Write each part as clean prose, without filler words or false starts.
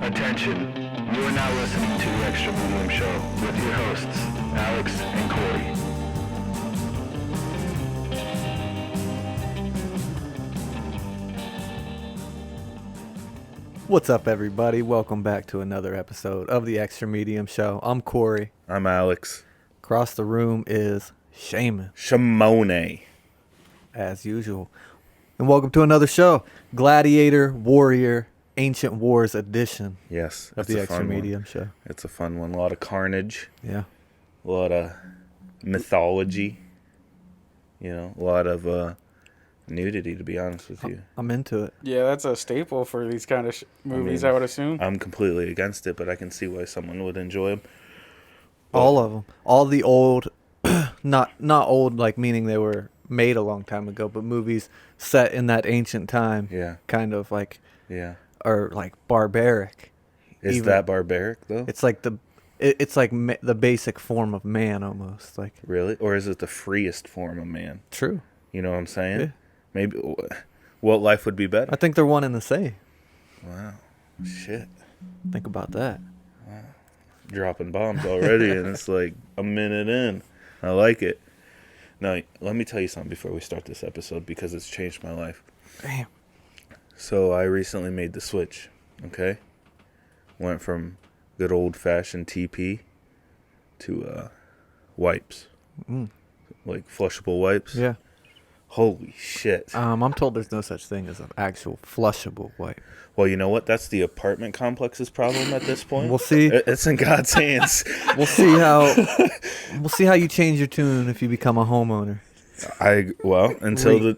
Attention, you are now listening to the Extra Medium Show with your hosts, Alex and Corey. What's up, everybody? Welcome back to another episode of the Extra Medium Show. I'm Corey. I'm Alex. Across the room is Shaman, Shimone. as usual. And welcome to another show, Gladiator Warrior Ancient Wars edition Yes. of the Extra Medium Show. It's a fun one. A lot of carnage. Yeah. A lot of mythology. You know, a lot of nudity, to be honest with you. I'm into it. Yeah, that's a staple for these kind of movies, I would assume. I'm completely against it, but I can see why someone would enjoy them. All of them. All the old, not old like meaning they were made a long time ago, but movies set in that ancient time. Yeah. Kind of like, Yeah. are like barbaric. Is that barbaric, though? It's like the basic form of man almost. Like, Really? Or is it the freest form of man? true. You know what I'm saying? Yeah. Maybe. What life would be better? I think they're one and the same. Wow. Shit. Think about that. Dropping bombs already, and it's like a minute in. I like it. Now, let me tell you something before we start this episode, because it's changed my life. Damn. So I recently made the switch, okay? Went from good old-fashioned TP to wipes. Like flushable wipes. Yeah. Holy shit. I'm told there's no such thing as an actual flushable wipe. Well, you know what? That's the apartment complex's problem at this point. We'll see. It's in God's hands. We'll see how you change your tune if you become a homeowner. Until the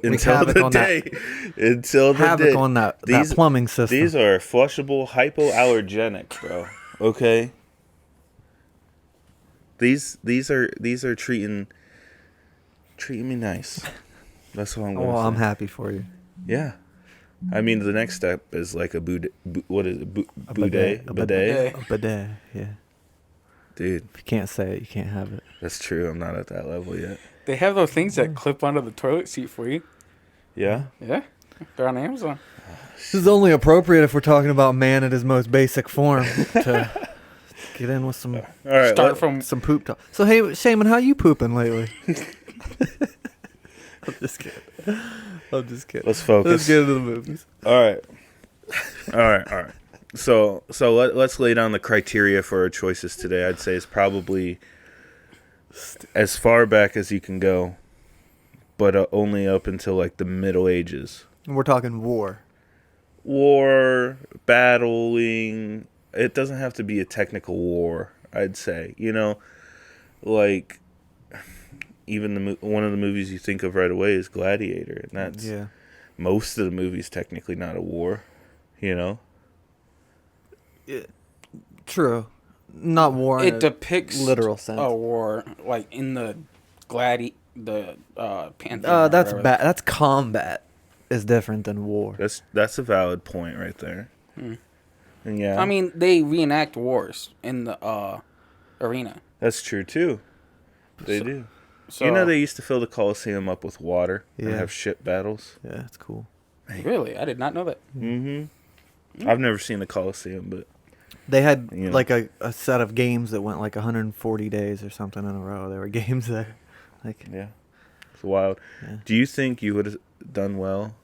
Havoc day. on that plumbing system. These are flushable hypoallergenic, bro. Okay. These are treating me nice. That's what I'm going to say. I'm happy for you. Yeah. I mean, the next step is like a bidet. What is it? A Bidet? bidet. A bidet, yeah. Dude. If you can't say it, you can't have it. That's true. I'm not at that level yet. They have those things that clip onto the toilet seat for you. Yeah? Yeah. They're on Amazon. This is only appropriate if we're talking about man at his most basic form to get in with some All right. Start from... some poop talk. So, hey, Shaman, how you pooping lately? I'm just kidding. Let's focus. Let's get into the movies. All right. So let's lay down the criteria for our choices today. I'd say is probably as far back as you can go, but only up until like the Middle Ages. And we're talking war. War, battling. It doesn't have to be a technical war, I'd say. You know, like even one of the movies you think of right away is Gladiator, and that's most of the movie's technically not a war. You know. True. Not war. It depicts literal sense. a war, like in the Pantheon. That's that's combat is different than war. That's a valid point right there. And yeah, I mean, they reenact wars in the arena. that's true too. They do. So, You know, they used to fill the Coliseum up with water and Yeah. have ship battles. Yeah, that's cool. Really? I did not know that. Mm-hmm. I've never seen the Coliseum, but They had You know. like a set of games that went like 140 days or something in a row. There were games there. Like, yeah, it's wild. Yeah. Do you think you would have done well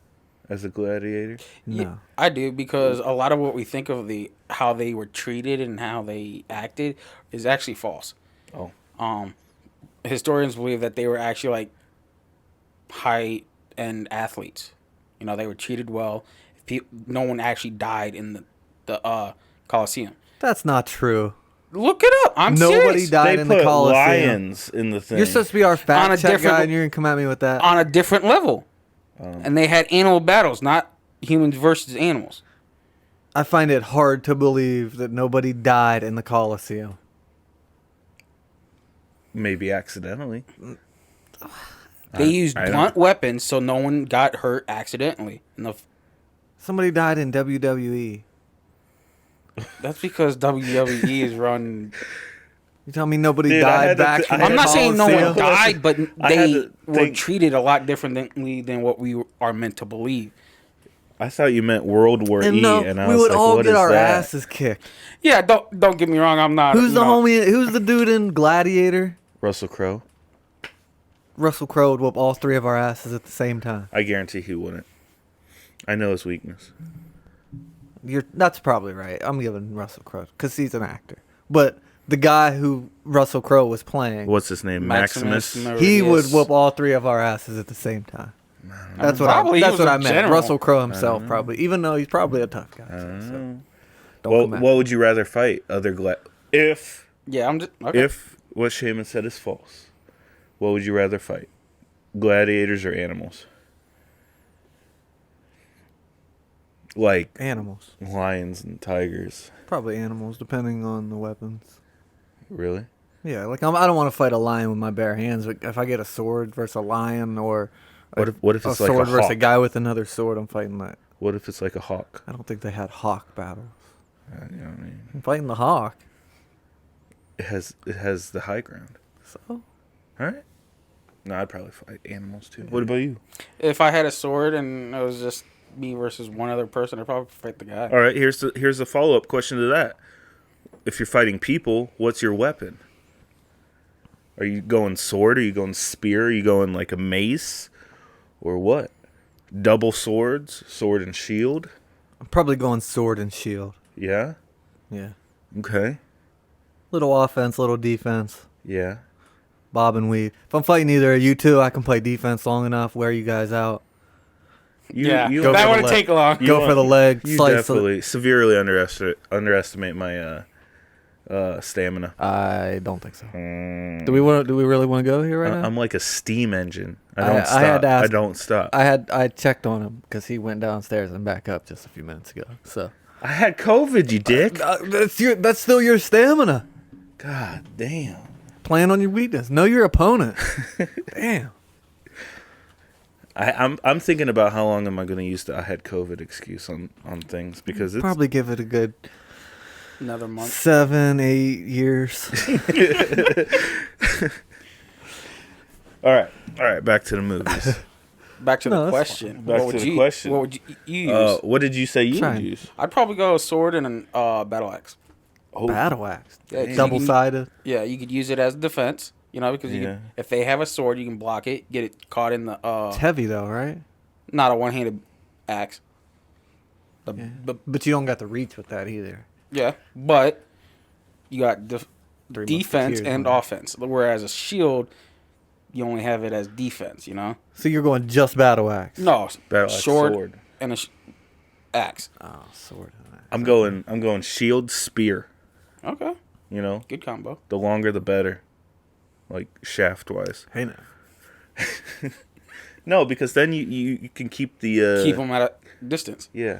as a gladiator? no. Yeah, I do, because a lot of what we think of how they were treated and how they acted is actually false. Oh. Historians believe that they were actually like high-end athletes. You know, they were treated well. No one actually died in the Coliseum. That's not true. Look it up. I'm Nobody serious. died They in put the Coliseum. lions in the thing. You're supposed to be our On fact a check different- guy, and you're gonna come at me with that. On a different level. And they had animal battles, not humans versus animals. I find it hard to believe that nobody died in the Coliseum. Maybe accidentally. They used I don't- blunt weapons so no one got hurt accidentally. Somebody died in WWE. That's because WWE is run. You tell me nobody Dude, I died had to back th- from I the I'm not saying no one Coliseum? died, but I had they to were think- treated a lot differently than what we are meant to believe. I thought you meant World War And E, no, and I we was would like, all what get is our that? asses kicked. Yeah, don't get me wrong. I'm not. Who's the homie? Who's the dude in Gladiator? Russell Crowe. Russell Crowe would whoop all three of our asses at the same time. I guarantee he wouldn't. I know his weakness. That's probably right. I'm giving Russell Crowe because he's an actor. But the guy who Russell Crowe was playing, What's his name? Maximus. he would whoop all three of our asses at the same time. That's what Probably he that's was what a I meant. general. Russell Crowe himself probably, even though he's probably a tough guy. So don't Well, come at what me. would you rather fight? If Yeah, I'm just okay. if what Shaman said is false, what would you rather fight? Gladiators or animals? Like Animals. lions and tigers. Probably animals, depending on the weapons. Really? Yeah, like I don't want to fight a lion with my bare hands. But if I get a sword versus a lion, or What if a it's like a sword versus a hawk? guy with another sword, I'm fighting that. What if it's like a hawk? I don't think they had hawk battles. You know what I mean? I'm fighting the hawk. It has the high ground. So All right. No, I'd probably fight animals too. What about you? If I had a sword and it was just me versus one other person, I'd probably fight the guy. All right. Here's the follow up question to that. If you're fighting people, what's your weapon? Are you going sword? Are you going spear? Are you going like a mace? Or what? Double swords? Sword and shield? I'm probably going sword and shield. Yeah? Yeah. Okay. Little offense, little defense. Yeah. Bob and weave. If I'm fighting either of you two, I can play defense long enough, wear you guys out. Yeah, you Go that for the wouldn't leg. take long. You Go want- for the leg. You Slice definitely severely underestimate my stamina. I don't think so. Do we really want to go here right now? I'm like a steam engine. I I don't had stop. to ask- I don't stop. I checked on him because he went downstairs and back up just a few minutes ago. So I had COVID, you dick. that's still your stamina. God damn. Plan on your weakness. Know your opponent. Damn. I'm thinking about how long am I going to use the I had COVID excuse on things because it's Probably give it a good Another month. 7-8 years. all right. Back to the movies. Back to No, the that's question. Back what to would the you, question. What would you use? What did you say you Try would and- use? I'd probably go a sword and a battle axe. Oh, Battle axe. Yeah, 'cause you Double can- sided. Yeah, you could use it as defense. You know, because Yeah. if they have a sword, you can block it, get it caught in the It's heavy though, right? not a one-handed axe. Yeah. But you don't got the reach with that either. But you got Three defense Musketeers, and right? offense. Whereas a shield, you only have it as defense. You know, So you're going just battle axe. no Battle axe, sword, sword. and a axe. Oh, sword and axe. I'm going shield spear. Okay, You know, good combo. the longer the better. Like shaft wise. Hey now. No, because then you can keep the Keep them at a distance. Yeah.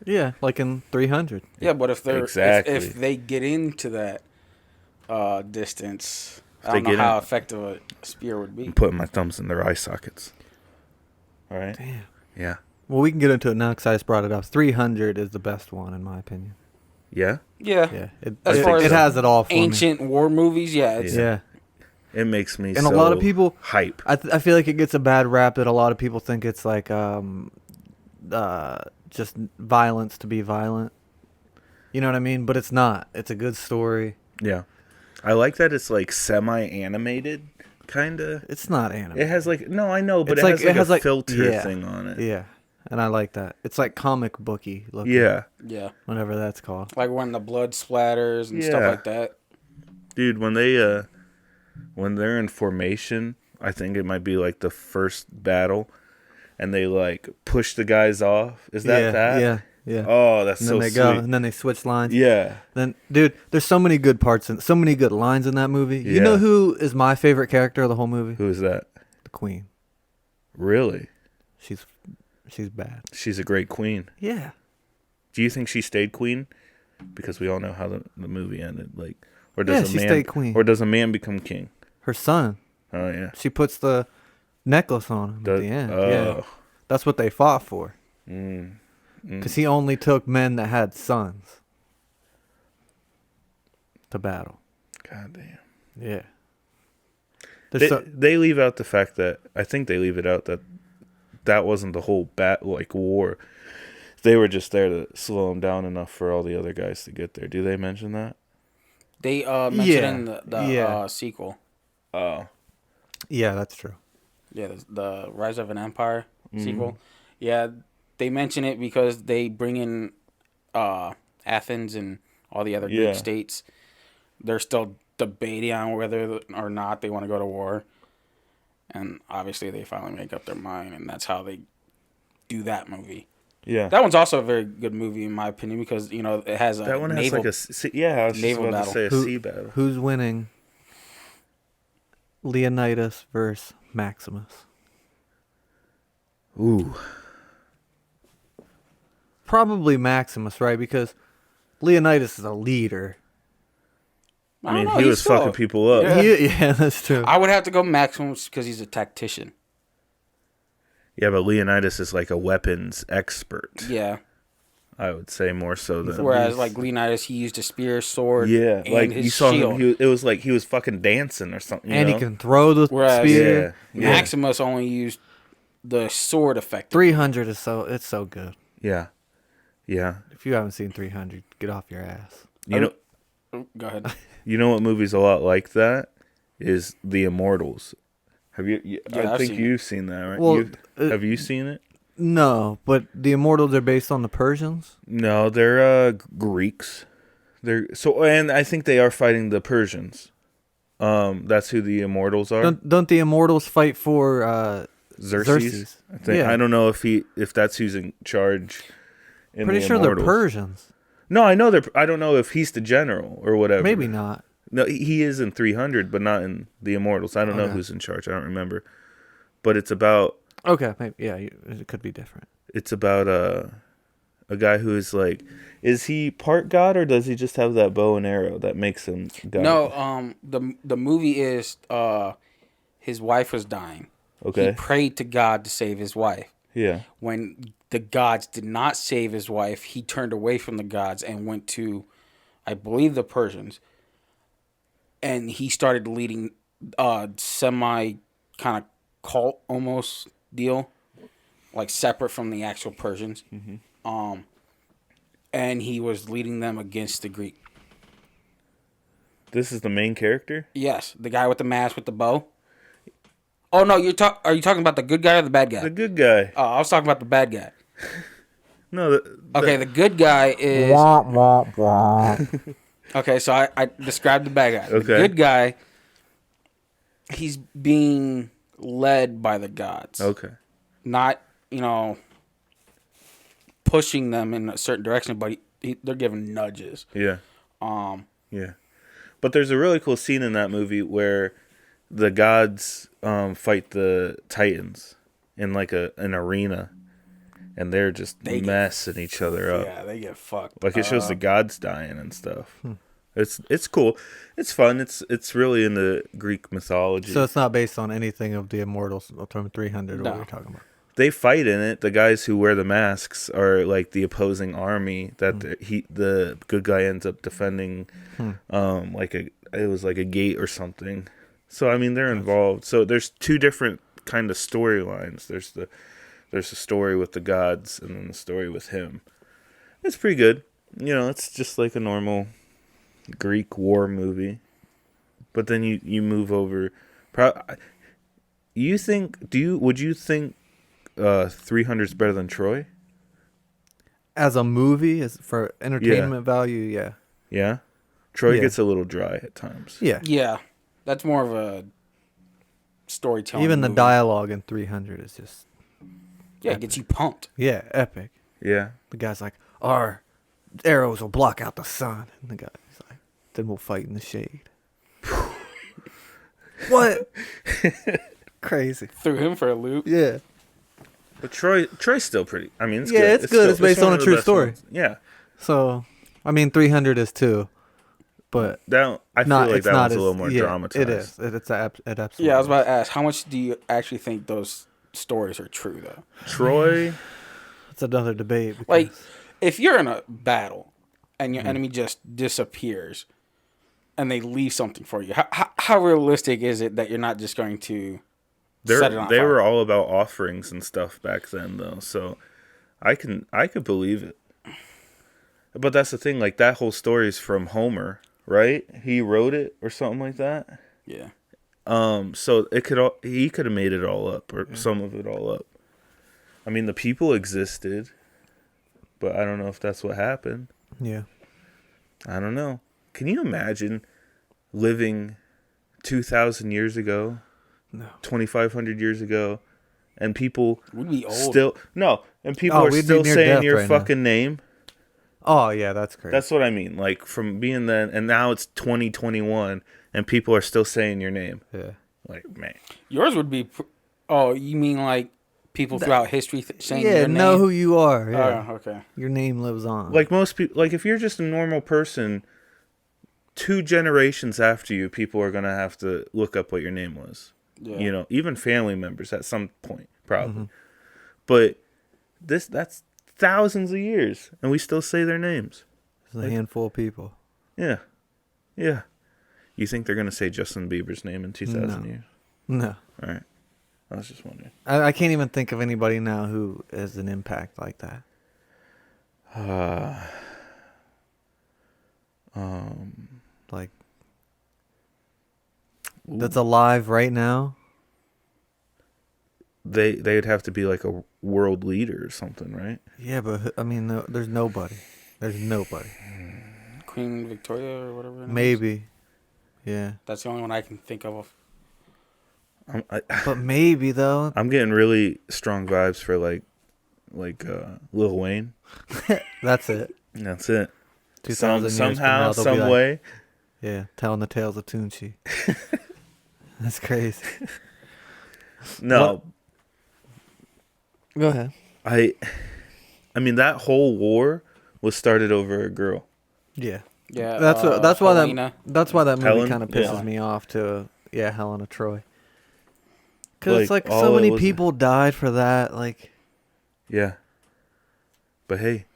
Yeah, like in 300. Yeah, but if they're Exactly. if they get into that distance, I they don't know get how in- effective a spear would be. I'm putting my thumbs in their eye sockets. All right. Damn. Yeah. Well, we can get into it now because I just brought it up. 300 is the best one in my opinion. Yeah. Yeah, Yeah, it, As it, far as it has it all for ancient war movies. Yeah, it's, me. Yeah, It makes me and so a lot of people hype. I feel like it gets a bad rap that a lot of people think it's like just violence to be violent. You know what I mean? But it's not. It's a good story. Yeah. I like that it's like semi-animated, kind of. It's not anime. It has like no, I know, but It's it has like a like filter yeah, thing on it. Yeah, and I like that. It's like comic booky looking. Yeah. yeah, Whatever that's called. like when the blood splatters and stuff Yeah. like that. Dude, when they're in formation, I think it might be like the first battle, and they like push the guys off. Is that yeah, that? Yeah, yeah. Oh, that's and so then they sweet. go, and then they switch lines. Yeah. Then, dude, there's so many good parts and so many good lines in that movie. You know Yeah. who is my favorite character of the whole movie? Who is that? The Queen. Really? She's bad. She's a great queen. Yeah. Do you think she stayed queen? Because we all know how the movie ended. Like, or Yeah, does she a man stayed queen. Or does a man become king? Her son. Oh yeah. She puts the necklace on him at the end. Yeah. That's what they fought for. Mm. Because he only took men that had sons to battle. God damn. Yeah. They leave out the fact that I think they leave it out that wasn't the whole war. They were just there to slow him down enough for all the other guys to get there. Do they mention that? They mentioned in the sequel. Oh. Yeah, that's true. Yeah, the Rise of an Empire sequel. Yeah, they mention it because they bring in Athens and all the other Greek states. They're still debating on whether or not they want to go to war. And obviously they finally make up their mind, and that's how they do that movie. Yeah. That one's also a very good movie in my opinion because, you know, it has a that one has naval, like a I was just about battle. to say a sea battle. Who's winning? Leonidas versus Maximus. Ooh. Probably Maximus, right? Because Leonidas is a leader. I mean, he was fucking people up. Yeah, that's true. I would have to go Maximus because he's a tactician. Yeah, but Leonidas is like a weapons expert. Yeah. I would say more so than. Whereas, like Leonidas, he used a spear, sword, and like his you saw shield. him. It was like he was fucking dancing or something. And he can throw the spear. Maximus only used the sword effect. 300 is so good. Yeah. If you haven't seen 300, get off your ass. You know. Go ahead. You know what movie's a lot like that is The Immortals. Have you? I think you've seen that, right? Well, have you seen it? No, but the Immortals are based on the Persians? No, they're Greeks. And I think they are fighting the Persians. That's who the Immortals are. Don't the Immortals fight for Xerxes? I don't know if that's who's in charge. Pretty sure they're Persians. No, I know I don't know if he's the general or whatever. Maybe not. No, he is in 300, but not in the Immortals. I don't know who's in charge. I don't remember. But it's about. Okay, maybe, yeah, it could be different. It's about a guy who is like, is he part god or does he just have that bow and arrow that makes him god? No, the movie is his wife was dying. Okay. He prayed to God to save his wife. Yeah. When the gods did not save his wife, he turned away from the gods and went to, I believe, the Persians. And he started leading semi kind of cult almost deal, like separate from the actual Persians. Mm-hmm. And he was leading them against the Greek. This is the main character? Yes, the guy with the mask with the bow. Oh no, are you talking about the good guy or the bad guy? The good guy. Oh, I was talking about the bad guy. No. Okay, the good guy is. Okay, so I described the bad guy. Okay. The good guy, he's being led by the gods. Okay. Not, pushing them in a certain direction, but they're giving nudges. Yeah. Yeah. But there's a really cool scene in that movie where the gods fight the Titans in like an arena, and they're just messing each other up. Yeah, they get fucked. Like it shows the gods dying and stuff. It's cool. It's fun. It's really in the Greek mythology. So it's not based on anything of the Immortals from 300 or what we're talking about. They fight in it. The guys who wear the masks are like the opposing army that the good guy ends up defending. It was like a gate or something. So I mean they're involved. So there's two different kind of storylines. There's the story with the gods and then the story with him. It's pretty good. It's just like a normal Greek war movie. But then you move over. Would you think 300 is better than Troy? As a movie, as for entertainment value, yeah. Yeah? Troy gets a little dry at times. Yeah. Yeah. That's more of a storytelling Even the movie. Dialogue in 300 is just... Yeah, it gets you pumped. Yeah, epic. Yeah. The guy's like, our arrows will block out the sun. And the guy's like, then we'll fight in the shade. What? Crazy. Threw him for a loop. Yeah. But Troy's still pretty... I mean, it's good. It's good. Still, it's based on a true story. Ones. Yeah. So, I mean, 300 is too. But I feel like that one's a little more dramatized. It is. It absolutely. Yeah, I was about to ask, how much do you actually think those stories are true, though? Troy? It's another debate. Like, if you're in a battle and your enemy just disappears and they leave something for you, how realistic is it that you're not just going to set it on fire? They were all about offerings and stuff back then, though. So I could believe it. But that's the thing, like that whole story is from Homer, right? He wrote it or something like that. Yeah. So he could have made it all up or some of it all up. I mean, the people existed, but I don't know if that's what happened. Yeah. I don't know. Can you imagine living 2,000 years ago? No. 2,500 years ago, and people We'd be old. still and people Oh, are we'd be still near saying death your right now. fucking name. Oh yeah, that's crazy. That's what I mean. Like from being then, and now it's 2021, and people are still saying your name. Yeah. Like, man, Yours would be. Oh, you mean like people throughout history saying Yeah, your name? know who you are. Yeah. Oh, okay. Your name lives on. like most people, like if you're just a normal person, 2 generations after you, people are gonna have to look up what your name was. Yeah. You know, even family members at some point, probably. But that's thousands of years, and we still say their names. There's a handful of people. Yeah, yeah. You think they're gonna say Justin Bieber's name in 2,000 No. years? No. All right. I was just wondering. I can't even think of anybody now who has an impact like that. Like that's alive right now. They'd have to be like a world leader or something, right? Yeah, but I mean, there's nobody. There's nobody. Queen Victoria or whatever. her name is. Maybe. Yeah. That's the only one I can think of. But maybe though. I'm getting really strong vibes for like Lil Wayne. That's it. That's it. 2,000 years from Somehow, now, they'll be some like, way. Yeah, telling the tales of Tunchi. That's crazy. No, Go ahead. I mean that whole war was started over a girl. Yeah. Yeah. That's why Helena. that movie Helen? kind of pisses Yeah. me off too. Yeah, Helena Troy. Because it's like all so it many was- people died for that. Like, Yeah. But hey,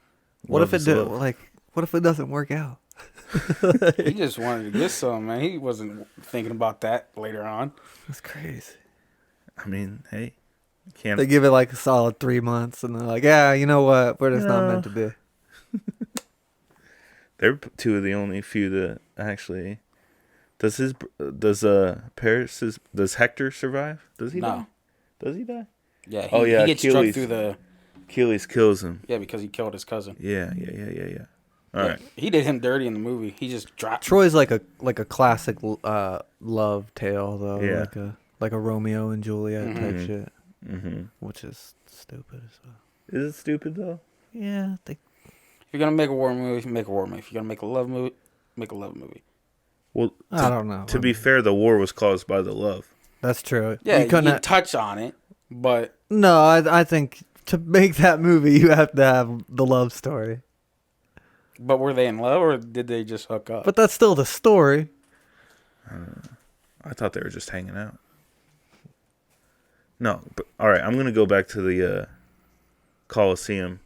what love if is it love. what if it doesn't work out? He just wanted to get some, man. He wasn't thinking about that later on. That's crazy. I mean, hey, can't. They give it like a solid 3 months, and they're like, "Yeah, you know what? We're just not meant to be." They're 2 of the only few that actually. Does Hector survive? Does he No. die? Does he die? Yeah. He, Oh, yeah, He gets struck Achilles. through the. Achilles kills him. Yeah, because he killed his cousin. Yeah. All right. He did him dirty in the movie. He just dropped. Troy's like a classic love tale though, Yeah. like a Romeo and Juliet type shit, Mm-hmm. which is stupid as well. Is it stupid though? Yeah, If you're gonna make a war movie, make a war movie. If you're gonna make a love movie, make a love movie. Well, I don't know. to be fair, the war was caused by the love. That's true. Yeah, you couldn't. touch on it, but No, I think to make that movie, you have to have the love story. were they in love or did they just hook up? But that's still the story. I thought they were just hanging out. No, but all right. I'm gonna go back to the Colosseum.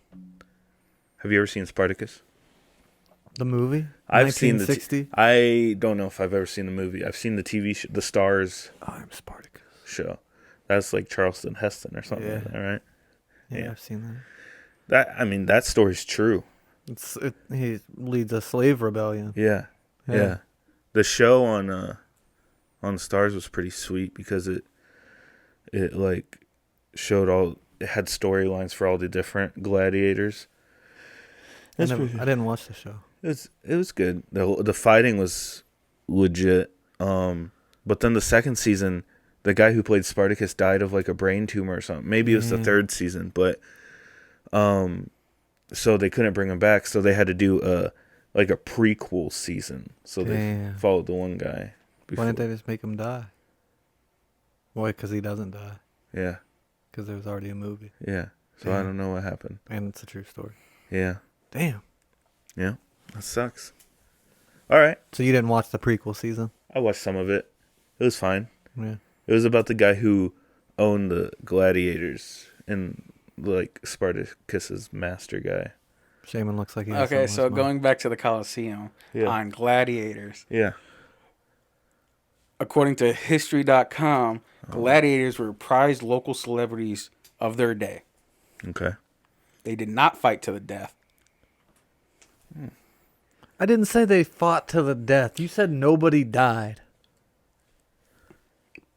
Have you ever seen Spartacus? The movie. I've seen 1960. I don't know if I've ever seen the movie. I've seen the TV show, the Stars I'm Spartacus. show. That's like Charleston Heston or something like Yeah. that, right? Yeah, Yeah. I've seen That story's true. that. He leads a slave rebellion. Yeah. Yeah. The show on Stars was pretty sweet because it like showed it had storylines for all the different gladiators. I didn't watch the show. It was good. The fighting was legit. But then the second season, the guy who played Spartacus died of like a brain tumor or something. Maybe it was the third season, but so they couldn't bring him back. So they had to do a prequel season. So they Damn. followed the one guy. Why didn't they just make him die? Why? Because he doesn't die. Yeah, Because there was already a movie, yeah. So I Damn. don't know what happened. and it's a true story. Yeah, Damn. yeah. That sucks. All right, So you didn't watch the prequel season? I watched some of it. It was fine. Yeah. It was about the guy who owned the gladiators and like Spartacus's master guy. Shaman looks like he has okay, something so on his mind. going back to the Colosseum Yeah. on gladiators. Yeah. According to History.com, gladiators were prized local celebrities of their day. Okay. They did not fight to the death. I didn't say they fought to the death. You said nobody died.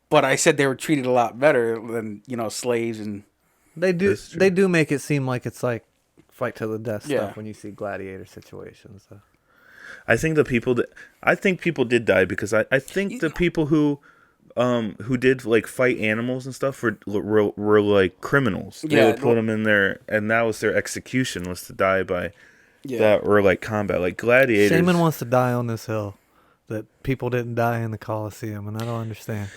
But I said they were treated a lot better than, slaves and... They do. That's true. They do make it seem like it's like fight to the death Yeah. stuff when you see gladiator situations. So. I think people did die because I think the people who did like fight animals and stuff were like criminals. They would put them in there, and that was their execution, was to die by that, or like combat, like gladiators. Shaman wants to die on this hill that people didn't die in the Colosseum, and I don't understand.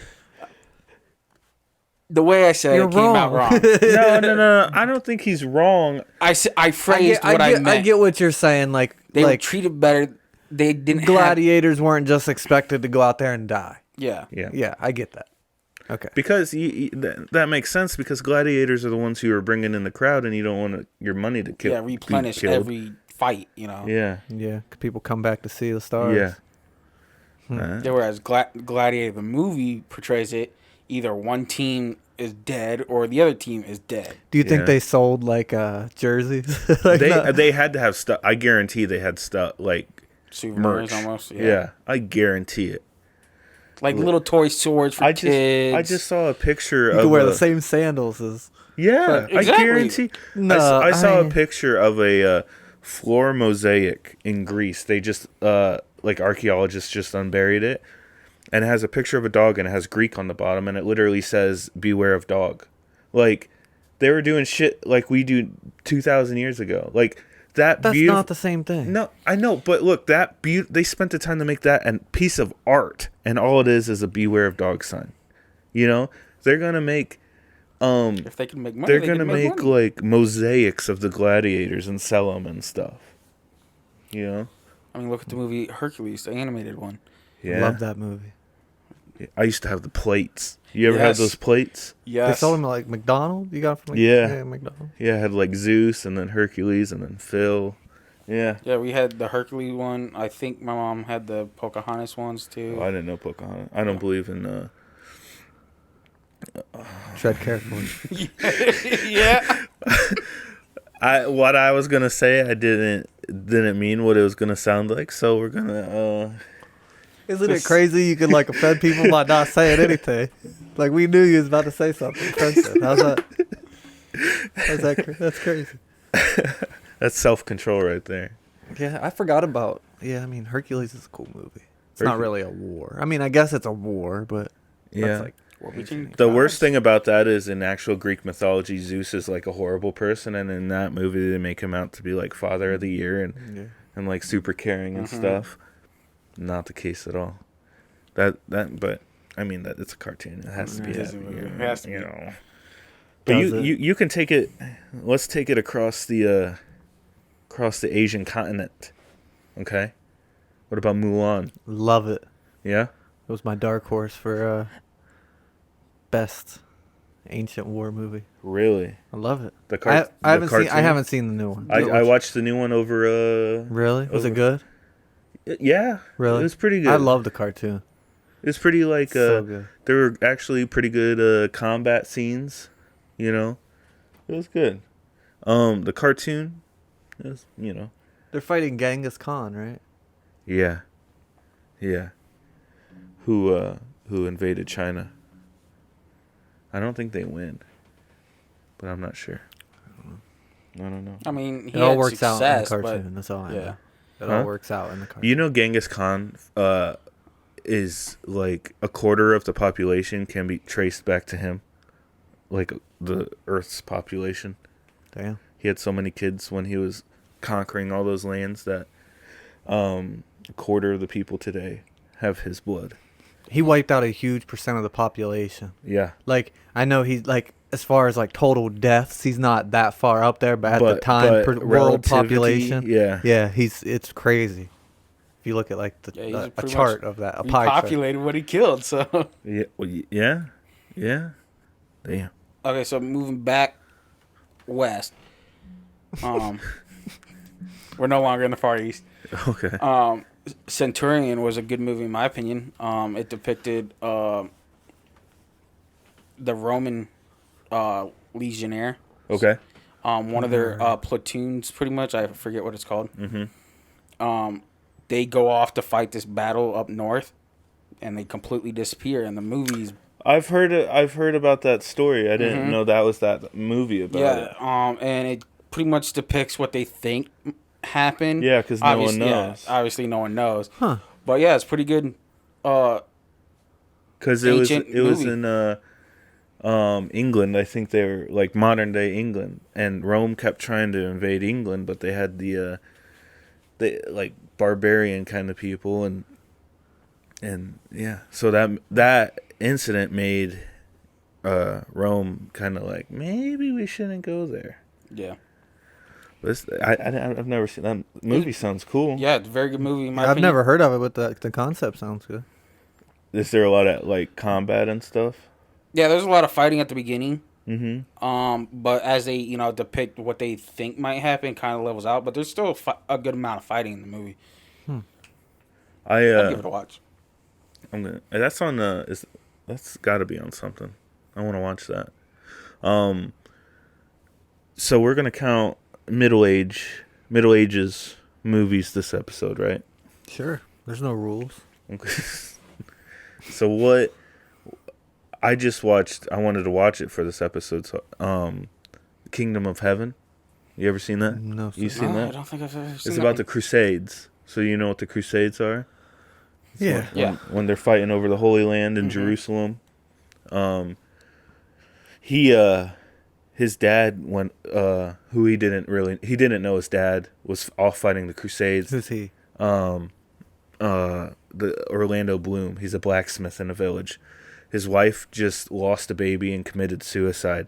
The way I said it came out wrong. No. I don't think he's wrong. I phrased what I meant. I get what you're saying. Like They were like treated better. They didn't gladiators weren't just expected to go out there and die. Yeah. Yeah, I get that. Okay. Because that makes sense, because gladiators are the ones who are bringing in the crowd, and you don't want your money to kill. Yeah, replenish every fight, Yeah. Yeah, people come back to see the stars. Yeah. Whereas Gladiator, the movie, portrays it, either one team is dead or the other team is dead. Do you think Yeah. they sold like jerseys? Like, They had to have stuff. I guarantee they had stuff like Souvenirs merch. almost. Yeah, I guarantee it. Like little toy swords for kids. I just saw a picture you of could wear the same sandals as. Yeah, Exactly. I guarantee. No, I saw a picture of a floor mosaic in Greece. They just like archaeologists just unburied it, and it has a picture of a dog, and it has Greek on the bottom, and it literally says "Beware of dog." Like they were doing shit like we do 2,000 years ago. Like that's not the same thing. No, I know, but look, they spent the time to make that a piece of art, and all it is a "Beware of dog" sign. You know, they're gonna make. If they can make money, They're they gonna can make make money. like mosaics of the gladiators and sell them and stuff. You know? I mean, look at the movie Hercules, the animated one. Yeah. Love that movie. I used to have the plates. You ever had Yes. those plates? Yes. They sold them at like McDonald's. You got from Yeah. McDonald's. Yeah, I had like Zeus and then Hercules and then Phil. Yeah. Yeah, we had the Hercules one. I think my mom had the Pocahontas ones too. Oh, I didn't know Pocahontas. I don't believe in Tread carefully. Yeah. what I was gonna say, I didn't mean what it was gonna sound like, so we're gonna Isn't it crazy you could like offend people by not saying anything? Like we knew you was about to say something offensive. How's that? That's crazy. that's self-control right there. Yeah, I forgot about. Yeah, I mean Hercules is a cool movie. It's not really a war. I mean, I guess it's a war, but Yeah. that's like The worst thing about that is in actual Greek mythology, Zeus is like a horrible person, and in that movie they make him out to be like father of the year and like super caring and stuff. Not the case at all. But I mean that it's a cartoon. It has to be happy, It has to be. you know. But you can take it. Let's take it across the Asian continent. Okay. What about Mulan? love it. Yeah. It was my dark horse for best ancient war movie. Really? I love it. The I haven't seen. I cartoon? haven't seen the new one. I watched the new one over. Really? Was it over- good? Yeah. Really? It was pretty good. I love the cartoon. It was pretty like So good. there were actually pretty good combat scenes, you know. It was good. The cartoon is, you know. They're fighting Genghis Khan, right? Yeah. Yeah. Who invaded China. I don't think they win. But I'm not sure. I don't know. I mean, he It all had works out in the success, cartoon. That's all I yeah. know. It Huh? all works out in the cartoon. You know Genghis Khan is like a quarter of the population can be traced back to him. Like the Earth's population. Damn. He had so many kids when he was conquering all those lands that a quarter of the people today have his blood. He wiped out a huge percent of the population. Yeah. Like, I know he's like, as far as like total deaths, he's not that far up there, but at the time, world relativity, population, yeah. yeah, it's crazy. If you look at like he's a pretty chart much of that, a He pie chart. populated what he killed, so. Yeah. Well, yeah. Yeah. Damn. Okay, so moving back west. We're no longer in the Far East. Okay. Centurion was a good movie in my opinion. It depicted the Roman legionnaire. Okay. One of their platoons, pretty much. I forget what it's called. Mm-hmm. They go off to fight this battle up north, and they completely disappear. And the movie's I've heard about that story. I didn't know that was that movie about it. And it pretty much depicts what they think happened. Yeah, because no one knows. Yeah, obviously, no one knows. Huh. But yeah, it's pretty good. Because it was in England. I think they were like modern day England, and Rome kept trying to invade England, but they had the like barbarian kind of people, and yeah, so that incident made Rome kind of like, maybe we shouldn't go there. Yeah. I've never seen that movie. Sounds cool. Yeah, it's a very good movie. I've never heard of it, but the concept sounds good. Is there a lot of like combat and stuff? Yeah, there's a lot of fighting at the beginning. Mm-hmm. But as they depict what they think might happen, kind of levels out. But there's still a good amount of fighting in the movie. I'll give it a watch. I'm gonna. That's on that's got to be on something. I want to watch that. So we're gonna count Middle Ages movies this episode, right? Sure. There's no rules. Okay. So what? I just watched. I wanted to watch it for this episode. So, Kingdom of Heaven. You ever seen that? No. You seen that? I don't think I've ever seen It's that about one. the Crusades. So you know what the Crusades are? Yeah. When they're fighting over the Holy Land in Jerusalem. His dad went, who he didn't know his dad was off fighting the Crusades. Who's he? The Orlando Bloom. He's a blacksmith in a village. His wife just lost a baby and committed suicide.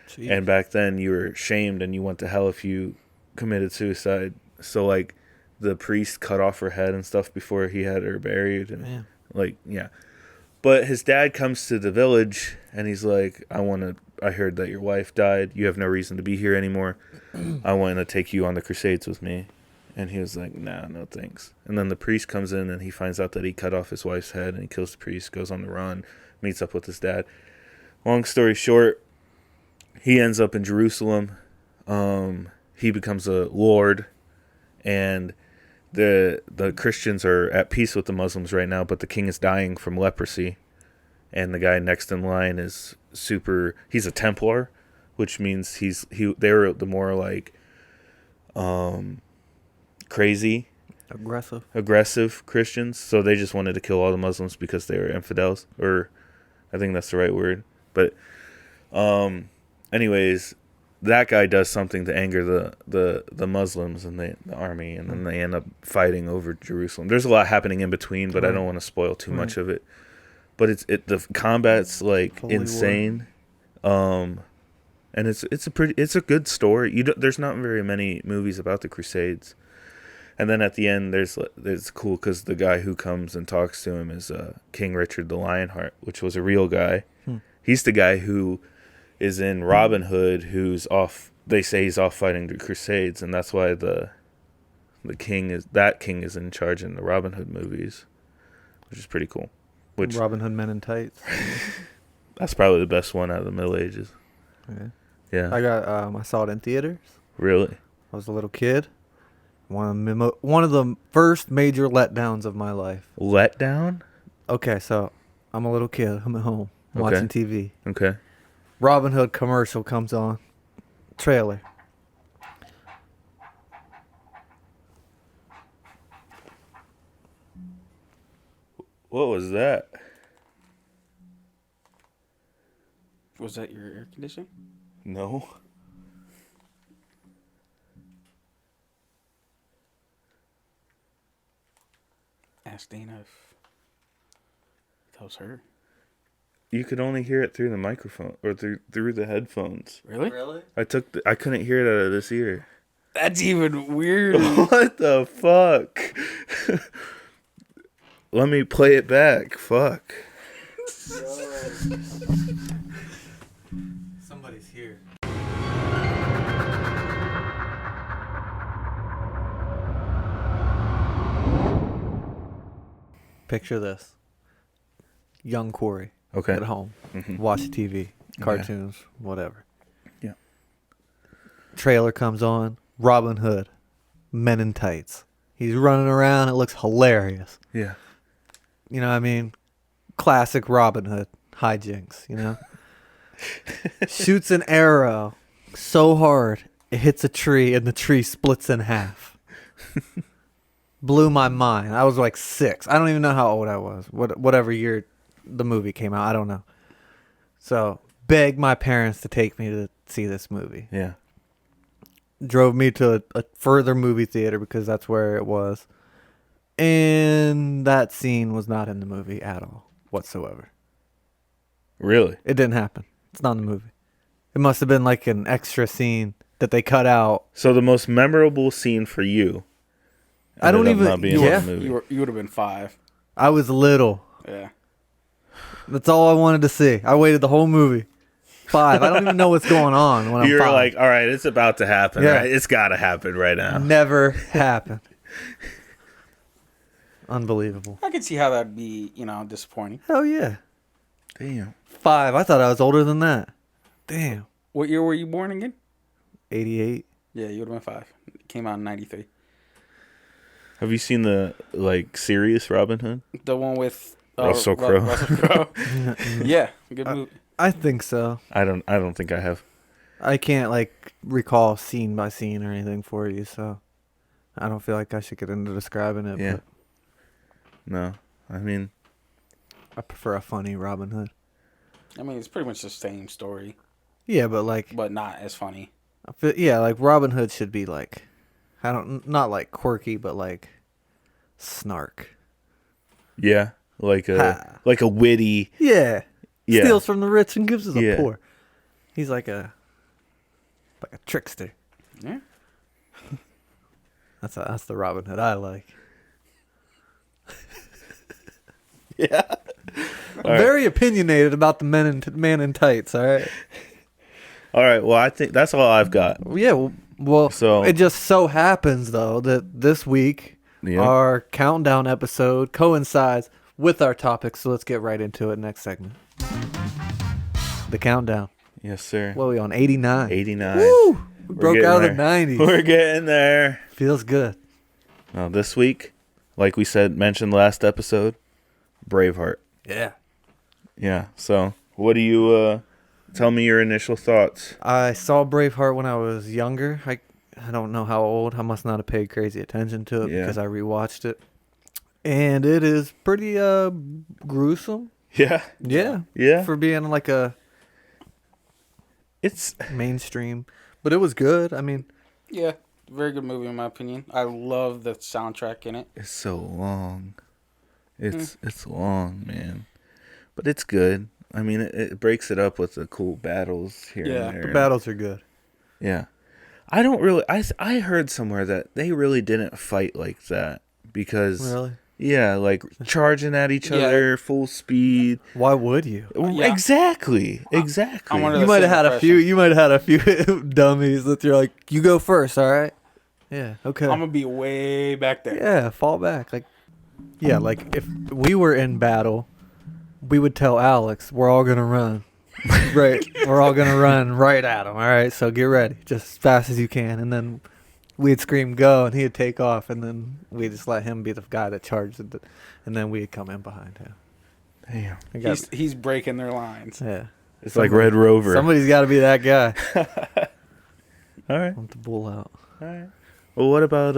Jeez. And back then you were shamed and you went to hell if you committed suicide. So like the priest cut off her head and stuff before he had her buried, and Man. like, yeah. But his dad comes to the village and he's like, I heard that your wife died. You have no reason to be here anymore. I want to take you on the Crusades with me. And he was like, nah, no thanks. And then the priest comes in and he finds out that he cut off his wife's head, and he kills the priest, goes on the run, meets up with his dad. Long story short, he ends up in Jerusalem. He becomes a lord, and the Christians are at peace with the Muslims right now, but the king is dying from leprosy. And the guy next in line is he's a Templar, which means they were the more like crazy, aggressive Christians. So they just wanted to kill all the Muslims because they were infidels, or I think that's the right word. But anyways, that guy does something to anger the Muslims and the army, and then they end up fighting over Jerusalem. There's a lot happening in between, but I don't want to spoil too much of it. But the combat's like Holy insane. And it's a good story. There's not very many movies about the Crusades. And then at the end, there's cool because the guy who comes and talks to him is King Richard the Lionheart, which was a real guy. He's the guy who is in Robin Hood, who's off. They say he's off fighting the Crusades, and that's why the king is in charge in the Robin Hood movies, which is pretty cool. Which Robin Hood Men in Tights. that's probably the best one out of the Middle Ages. Okay. Yeah. I saw it in theaters. Really? I was a little kid. One of the first major letdowns of my life. Letdown? Okay, so I'm a little kid. I'm at home watching TV. Okay. Robin Hood commercial comes on. Trailer. What was that? Was that your air conditioning? No. Ask Dana if that was her. You could only hear it through the microphone or through the headphones. Really? I couldn't hear it out of this ear. That's even weird. What the fuck? Let me play it back. Fuck. Somebody's here. Picture this. Young Corey. Okay. At home. Watch TV. Cartoons. Whatever. Yeah. trailer comes on. Robin Hood, Men in Tights. He's running around. It looks hilarious. Yeah. You know what I mean? Classic Robin Hood hijinks, you know? Shoots an arrow so hard it hits a tree and the tree splits in half. Blew my mind. I was like 6. I don't even know how old I was. Whatever year the movie came out, I don't know. So, begged my parents to take me to see this movie. Yeah. Drove me to a further movie theater because that's where it was. And that scene was not in the movie at all, whatsoever. Really? It didn't happen. It's not in the movie. It must have been like an extra scene that they cut out. So the most memorable scene for you I don't ended up even. not being in Yeah, the movie. You would have been 5. I was little. Yeah. That's all I wanted to see. I waited the whole movie. 5. I don't even know what's going on when I'm You were 5. like, all right, it's about to happen. Yeah. Right? It's got to happen right now. Never happened. Unbelievable. I could see how that'd be, disappointing. Hell yeah. Damn. 5. I thought I was older than that. Damn. What year were you born again? 88. Yeah, you would have been 5. It came out in 93. Have you seen the serious Robin Hood? The one with Russell Crowe. Russell Crowe. Yeah, good movie. I think so. I don't think I have. I can't recall scene by scene or anything for you, so I don't feel like I should get into describing it. Yeah. But No. I mean, I prefer a funny Robin Hood. I mean, it's pretty much the same story, Yeah, but but not as funny. I feel, Robin Hood should be not quirky, but snark. yeah, like Ha. a witty. Yeah. Yeah. Steals from the rich and gives to the Yeah. poor. He's like a trickster. Yeah. That's the Robin Hood I like. Yeah. I'm very opinionated about the man in tights, all right? All right. Well, I think that's all I've got. Yeah, well, So- it just so happens, though, that this week, Yeah. our countdown episode coincides with our topic, so let's get right into it next segment. The countdown. Yes, sir. What are we on, 89? 89. Woo! We broke getting out of there. the 90s. We're getting there. Feels good. Now, this week, like we mentioned last episode, Braveheart. Yeah. Yeah. So, what do you tell me your initial thoughts? I saw Braveheart when I was younger. I don't know how old. I must not have paid crazy attention to it Yeah. because I rewatched it. And it is pretty gruesome. Yeah. Yeah. Yeah. For being It's mainstream. But it was good. I mean, Yeah, very good movie in my opinion. I love the soundtrack in it. it's so long. It's long, man. But it's good. I mean, it breaks it up with the cool battles here Yeah, and there. the battles are good. Yeah. I don't really I heard somewhere that they really didn't fight like that because Really? yeah, charging at each Yeah. other full speed. Why would you? Yeah. Exactly. I Exactly. wonder- You the might have same had a few. impression. You might have had a few dummies that you're like, you go first, all right? Yeah. Okay. I'm gonna be way back there. Yeah. Fall back. If we were in battle, we would tell Alex, we're all gonna run. Right. We're all gonna run right at him. All right. So get ready, just as fast as you can, and then we'd scream go, and he'd take off, and then we'd just let him be the guy that charged it, and then we'd come in behind him. Damn. I got- He's breaking their lines. yeah. It's like Red Rover. Somebody's got to be that guy. All right. Want the bull out. All right. Well, what about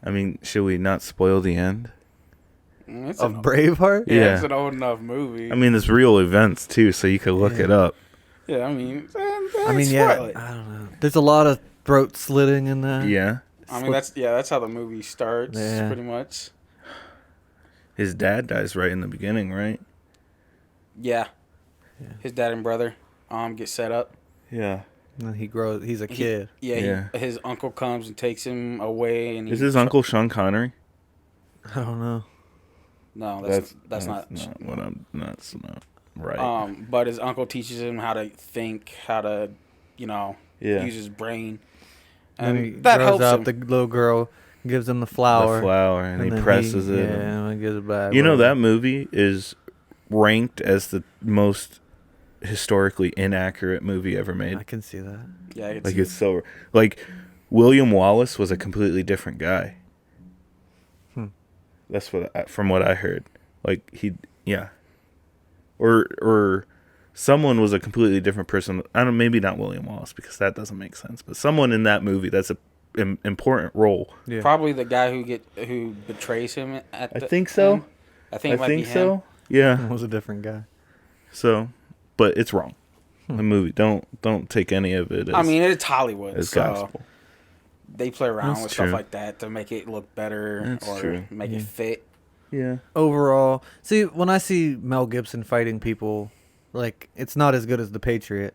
I mean, should we not spoil the end? It's Of an, Braveheart? yeah, Yeah. it's an old enough movie. I mean, it's real events too, so you could look Yeah. it up. yeah, I mean, Yeah. I don't know. There's a lot of throat slitting in that. Yeah. I mean, that's how the movie starts, Yeah. pretty much. His dad dies right in the beginning, right? Yeah. Yeah. His dad and brother get set up. Yeah. And then he grows. He's a kid. Yeah. His uncle comes and takes him away, and Is his uncle Sean Connery? I don't know. No, that's not. what I'm. That's not right. But his uncle teaches him how to think, how to, Yeah. use his brain, And and he that grows helps up. him. The little girl gives him the flower. The flower, and he then presses it. Yeah, and he gives it back. You know whatever. that movie is ranked as the most historically inaccurate movie ever made. I can see that. Yeah, I could Like see it's so like William Wallace was a completely different guy. That's from what I heard. Like or someone was a completely different person. I don't, maybe not William Wallace because that doesn't make sense. But someone in that movie that's a important role. Yeah. Probably the guy who betrays him at I the think so. end. I think it might be him. So. Yeah. It was a different guy. So, but it's wrong. The movie don't take any of it. As, I mean, it's Hollywood, as so gospel. they play around That's with true. stuff like that to make it look better That's or true. make it fit. Yeah. Overall, see, when I see Mel Gibson fighting people, like, it's not as good as The Patriot.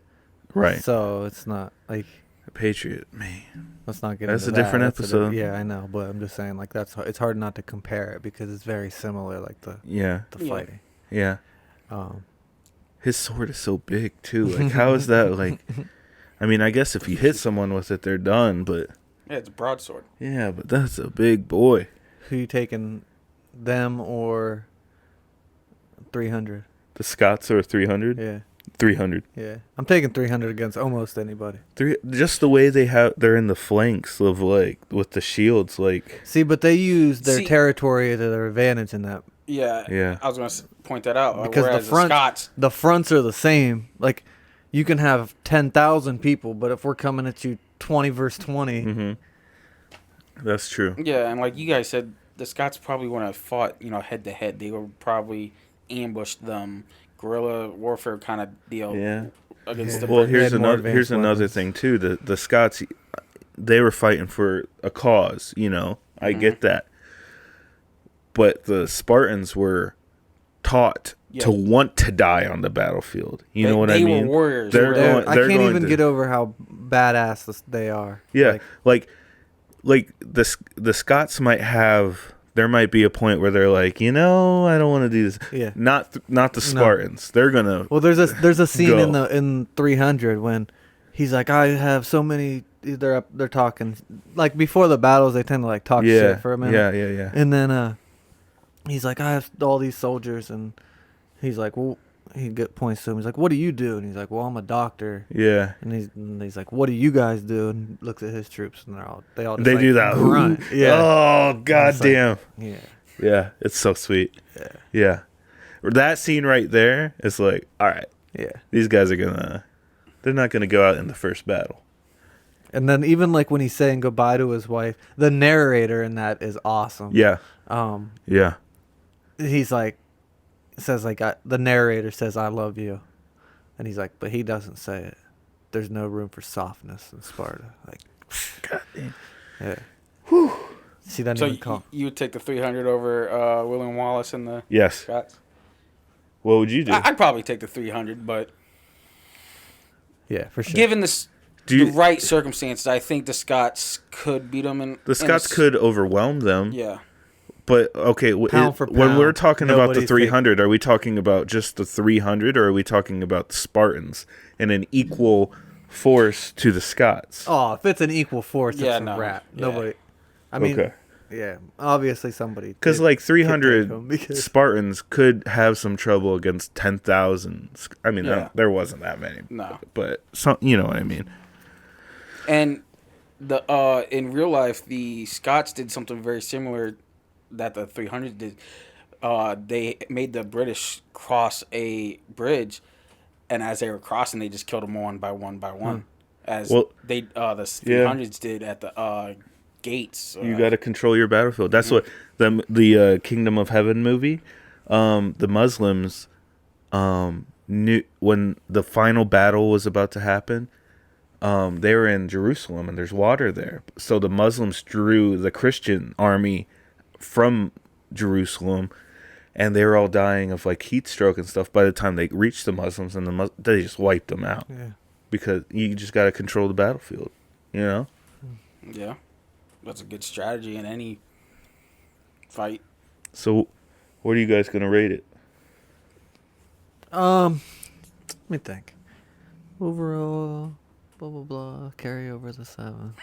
Right. So it's not like Patriot, man. let's not get That's into a different that. episode. Yeah, I know, but I'm just saying, like, it's hard not to compare it because it's very similar, like the Yeah. fighting. Yeah. Um, His sword is so big too. Like, how is that? Like, I mean, I guess if you hit someone with it, they're done. But Yeah, it's a broadsword. yeah, but that's a big boy. who you taking, them or 300? The Scots are 300. Yeah, 300. yeah. I'm taking 300 against almost anybody. Just the way they're in the flanks of like with the shields. Like, See, but they use their See- territory to their advantage in that. Yeah, Yeah. I was going to point that out. Because Whereas the front, Scots, the fronts are the same. Like, you can have 10,000 people, but if we're coming at you 20 versus 20, mm-hmm. That's true. yeah, and like you guys said, the Scots probably wouldn't have fought, head to head. They would probably ambushed them, guerrilla warfare kind of deal. Yeah. Against the Well, British. here's Had more another advanced another weapons. thing too. The Scots, they were fighting for a cause. I get that, but the Spartans were taught Yeah. to want to die on the battlefield. You know what I they mean? were warriors. They're They were- going- I they're can't going even to- get over how badass they are. Yeah, like the Scots might have. There might be a point where they're like, I don't want to do this. Yeah. Not the Spartans. They're gonna. Well, there's a scene Go. in 300 when he's like, I have so many. They're talking like before the battles. They tend to like talk Yeah. shit for a minute. Yeah. And then he's like, I have all these soldiers, and he's like, well, points to him. He's like, what do you do? And he's like, well, I'm a doctor. Yeah. And he's like, what do you guys do? And looks at his troops, and they all just They like do that. grunt. Ooh. Yeah. Oh It's like- goddamn. Yeah. Yeah, it's so sweet. Yeah. Yeah. That scene right there is like, all right, Yeah. these guys they're not gonna go out in the first battle. And then even like when he's saying goodbye to his wife, the narrator in that is awesome. Yeah. Yeah. He's like, the narrator says, I love you. And he's like, but he doesn't say it. There's no room for softness in Sparta. Like, Goddamn. yeah. Whew. See that So even call. you would take the 300 over William Wallace and the Yes. Scots? What would you do? I'd probably take the 300, but Yeah, for sure. given Do the you- right circumstances, I think the Scots could beat them. The Scots could overwhelm them. Yeah. But okay, Pound for when we're pound, talking about the nobody's 300, are we talking about just the 300, or are we talking about the Spartans and an equal force to the Scots? Oh, if it's an equal force, Yeah, it's a no. wrap. Yeah. Nobody. I mean, Okay. yeah, obviously somebody. Because did- like could take 300 them because- Spartans could have some trouble against 10,000. I mean, Yeah. there wasn't that many. No. But some, you know what I mean. And the in real life, the Scots did something very similar that the 300s did. They made the British cross a bridge, and as they were crossing, they just killed them one by one by one. As Well, the 300s did at the gates. You got to control your battlefield. That's what the Kingdom of Heaven movie. The Muslims knew when the final battle was about to happen. They were in Jerusalem and there's water there, so the Muslims drew the Christian army from Jerusalem, and they were all dying of like heat stroke and stuff. By the time they reached the Muslims, and they just wiped them out Yeah. because you just got to control the battlefield. You know. Yeah, that's a good strategy in any fight. So, what are you guys gonna rate it? Let me think. Overall, blah blah blah. Carry over the 7.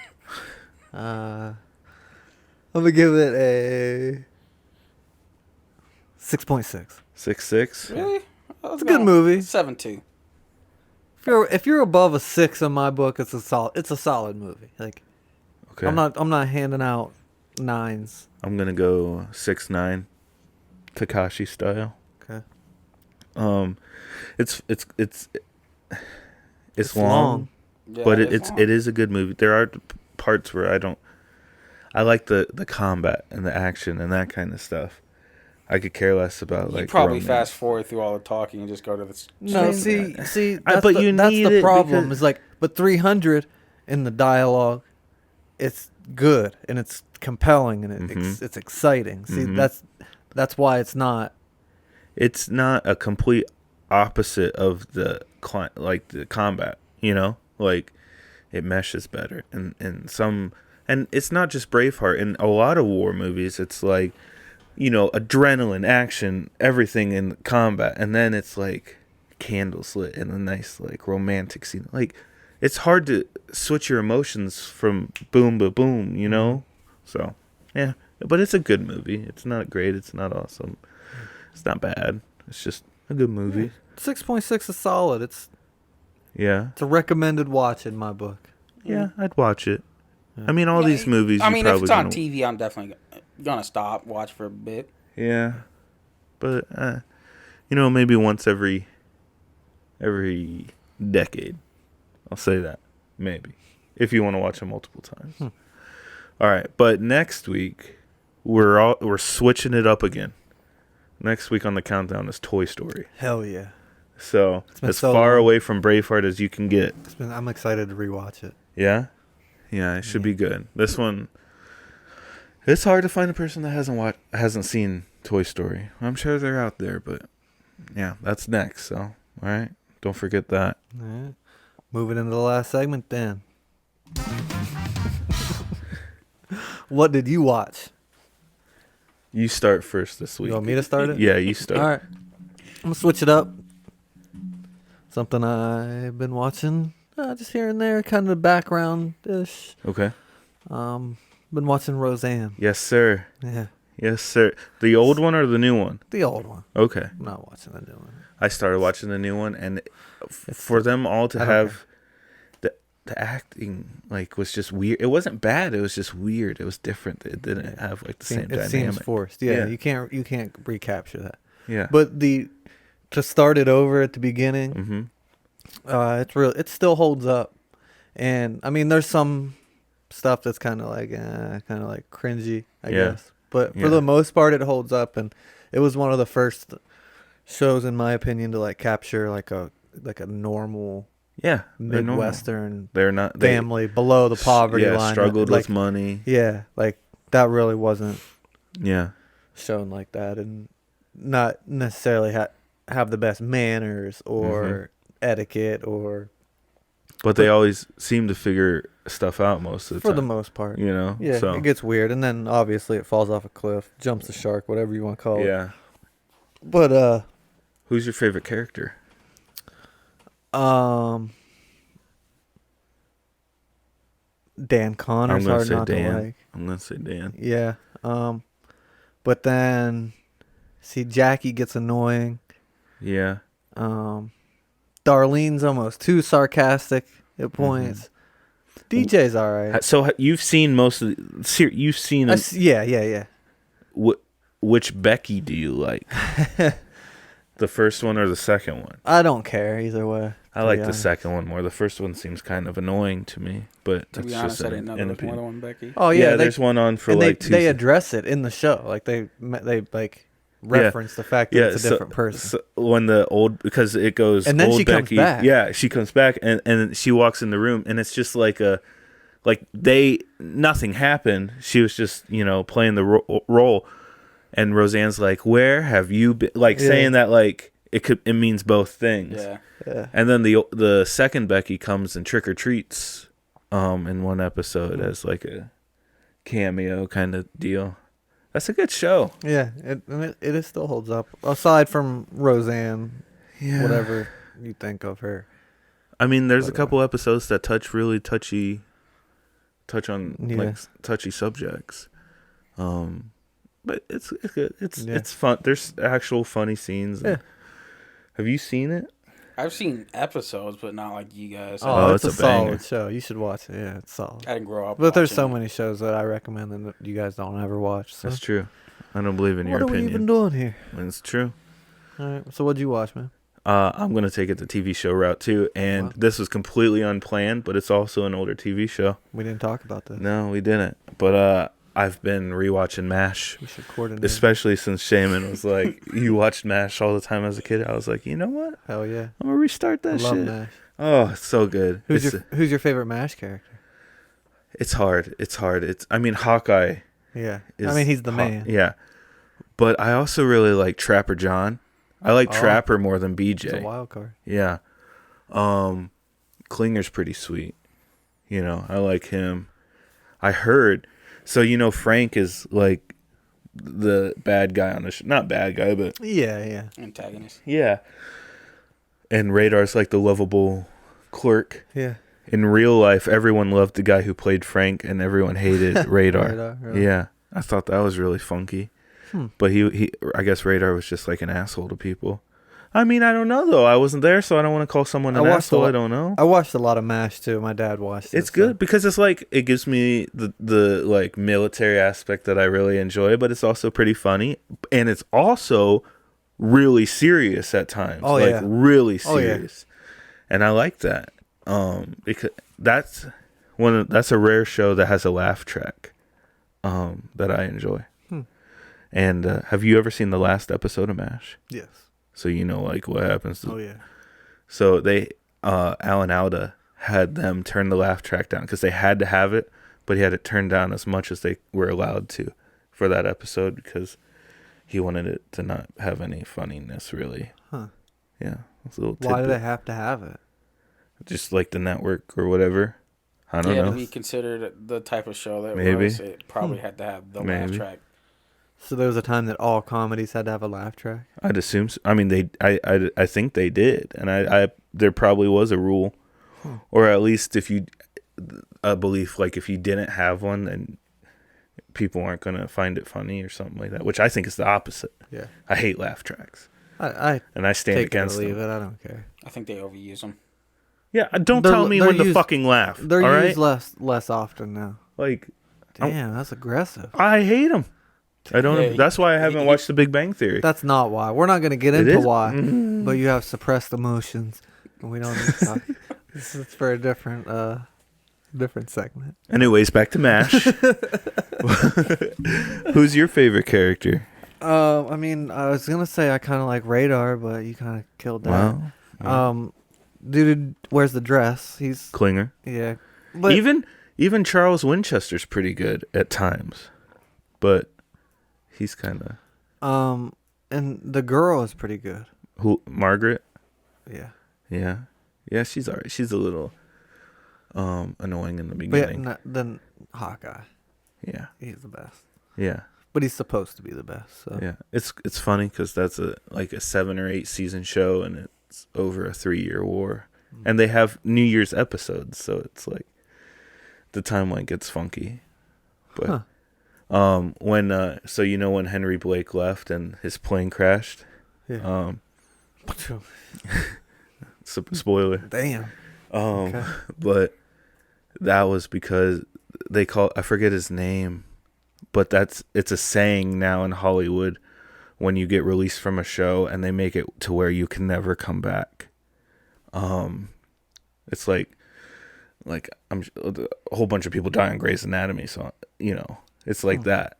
I'm gonna give it a 6.6. 6.6. Really? It's a good movie. 7-2. If you're above a 6 in my book, it's a solid movie. Like, Okay. I'm not handing out 9s. I'm gonna go 6-9, Takashi style. Okay. It's long, Yeah, but it's long. it is a good movie. There are parts where I like the combat and the action and that kind of stuff. I could care less about You like probably romance. fast forward through all the talking and just go to the. No, see, that's but the, you that's need the it problem. because- Is like, but 300 in the dialogue, it's good and it's compelling and it's exciting. See, that's why it's not. It's not a complete opposite of the the combat. You know, like it meshes better and some. And it's not just Braveheart. In a lot of war movies, it's like, you know, adrenaline, action, everything in combat. And then it's like candles lit and a nice, like, romantic scene. Like, it's hard to switch your emotions from boom to boom, you know? So, yeah. But it's a good movie. It's not great. It's not awesome. It's not bad. It's just a good movie. 6.6 is solid. It's Yeah. a recommended watch in my book. Yeah, I'd watch it. I mean, all these movies. I you mean, if probably it's on gonna- TV, I'm definitely gonna stop, watch for a bit. Yeah, but you know, maybe once every decade. I'll say that maybe if you want to watch it multiple times. All right, but next week we're switching it up again. Next week on the countdown is Toy Story. Hell yeah. So been as so far long. away from Braveheart as you can get. I'm excited to rewatch it. Yeah, yeah, it should be good. This one. It's hard to find a person that hasn't seen Toy Story. I'm sure they're out there, but yeah, that's next. So, all right, don't forget that. All right. Moving into the last segment, then. What did you watch? You start first this week. You want me to start it? Yeah, you start. All right. I'm gonna switch it up. Something I've been watching, just here and there, kind of the background-ish. Okay. Been watching Roseanne. Yes, sir. Yeah, Yes, sir. The old one or the new one? the old one. Okay. I'm not watching the new one. I started watching the new one, and for them all to I don't have the acting was just weird. It wasn't bad. It was just weird. It was different. It didn't have the same It dynamic. seems forced. Yeah, Yeah. you can't recapture that. Yeah. But to start it over at the beginning, it still holds up. And I mean, there's some stuff that's kind of like cringy, I guess. But for the most part, it holds up, and it was one of the first shows, in my opinion, to capture a normal Yeah, they're normal. Midwestern They're not family below the poverty line. Struggled with money. Yeah, that really wasn't Yeah. shown like that, and not necessarily have the best manners or etiquette But they always seem to figure stuff out most of the for time. the most part. You know? Yeah, So, it gets weird, and then obviously it falls off a cliff, jumps the shark, whatever you want to call it. yeah. But Who's your favorite character? Dan Connor's I'm gonna hard say not Dan. to like. I'm gonna say Dan. Yeah. But then see Jackie gets annoying. Yeah. Darlene's almost too sarcastic at points. DJ's all right. So you've seen most of the. You've seen. Yeah. Which Becky do you like? The first one or the second one? I don't care either way. I like the second one more. The first one seems kind of annoying to me, but To that's be honest, just I didn't know there was more opinion. than one Becky. Oh Yeah, yeah, there's one on for and like 2 they seasons. address it in the show. They reference the fact that it's a different person. So when the old, because it goes, And then old she comes Becky, back. Yeah, she comes back and she walks in the room and it's just nothing happened. She was just, playing the role. And Roseanne's like, where have you been? Saying that it means both things. Yeah. Yeah. And then the second Becky comes and trick or treats in one episode as a cameo kind of deal. That's a good show. Yeah, it still holds up. Aside from Roseanne, whatever you think of her. I mean, there's a couple episodes that touch on touchy subjects. But it's good. It's fun. There's actual funny scenes. Yeah. Have you seen it? I've seen episodes, but not like you guys. Oh, it's it's a a solid banger. show. You should watch it. Yeah, it's solid. I didn't grow up. But there's so watching it. many shows that I recommend that you guys don't ever watch. So. That's true. I don't believe in your What are we opinion. even doing here? It's true. All right. So what'd you watch, man? I'm gonna take it the TV show route too, and What? this was completely unplanned, but it's also an older TV show. We didn't talk about this. No, we didn't. But I've been rewatching MASH, We should coordinate. especially since Shaman was like, "You watched MASH all the time as a kid." I was like, you know what? Hell yeah. I'm gonna restart I that love shit. MASH. Oh, it's so good. Who's your favorite MASH character? It's hard. I mean, Hawkeye. Yeah. Is I mean, he's the man. Yeah, but I also really like Trapper John. I like Oh. Trapper more than It's a BJ. wild card. Yeah. Klinger's pretty sweet. You know, I like him. I heard. So, Frank is like the bad guy on the show. Not bad guy, but Yeah, yeah. Antagonist. yeah. And Radar's like the lovable clerk. Yeah. In real life, everyone loved the guy who played Frank and everyone hated Radar. Radar, really? Yeah. I thought that was really funky. But he I guess Radar was just like an asshole to people. I mean, I don't know though. I wasn't there, so I don't want to call someone an asshole. I don't know. I watched a lot of MASH too. My dad watched it. It's good because it's like it gives me the like military aspect that I really enjoy, but it's also pretty funny and it's also really serious at times. Oh, like yeah. really Oh, yeah. serious. And I like that. Because that's that's a rare show that has a laugh track that I enjoy. And have you ever seen the last episode of MASH? Yes. So you know like what happens to Oh yeah. So they, Alan Alda had them turn the laugh track down because they had to have it, but he had it turned down as much as they were allowed to for that episode because he wanted it to not have any funniness really. Huh. Yeah. It's a little Why do tidbit. they have to have it? Just like the network or whatever. I don't Yeah, know. to be considered the type of show that Maybe. was, it probably had to have the laugh Maybe. track. So there was a time that all comedies had to have a laugh track. I'd assume. So. I mean, I think they did, and I there probably was a rule, or at least if you a belief like if you didn't have one, then people aren't gonna find it funny or something like that. Which I think is the opposite. Yeah. I hate laugh tracks, I and I stand take it or against leave them. it. I don't care. I think they overuse them. Yeah, don't They're- tell me they're when to used- fucking laugh. They're all used right, less often now. like Damn, that's aggressive. I hate them. I don't. Yeah, That's why I haven't he- watched The Big Bang Theory. That's not why. We're not going to get It into is? why. But you have suppressed emotions, and we don't need to talk. This is for a different segment. Anyways, back to MASH. Who's your favorite character? I mean, I was gonna say I kind of like Radar, but you kind of killed that. Wow. Dude wears the dress. He's Klinger. yeah. But Even Charles Winchester's pretty good at times, but he's kind of and the girl is pretty good. Margaret. Yeah. Yeah. She's alright. She's a little annoying in the But beginning. then Hawkeye, Yeah. he's the best. Yeah. But he's supposed to be the best. So Yeah. It's funny because that's a 7 or 8 season show and it's over a 3-year war, and they have New Year's episodes, so it's like the timeline gets funky. But when so when Henry Blake left and his plane crashed. yeah. Spoiler. Damn. Okay. But that was because I forget his name, but it's a saying now in Hollywood when you get released from a show and they make it to where you can never come back. It's like a whole bunch of people die on Grey's Anatomy, so it's like that.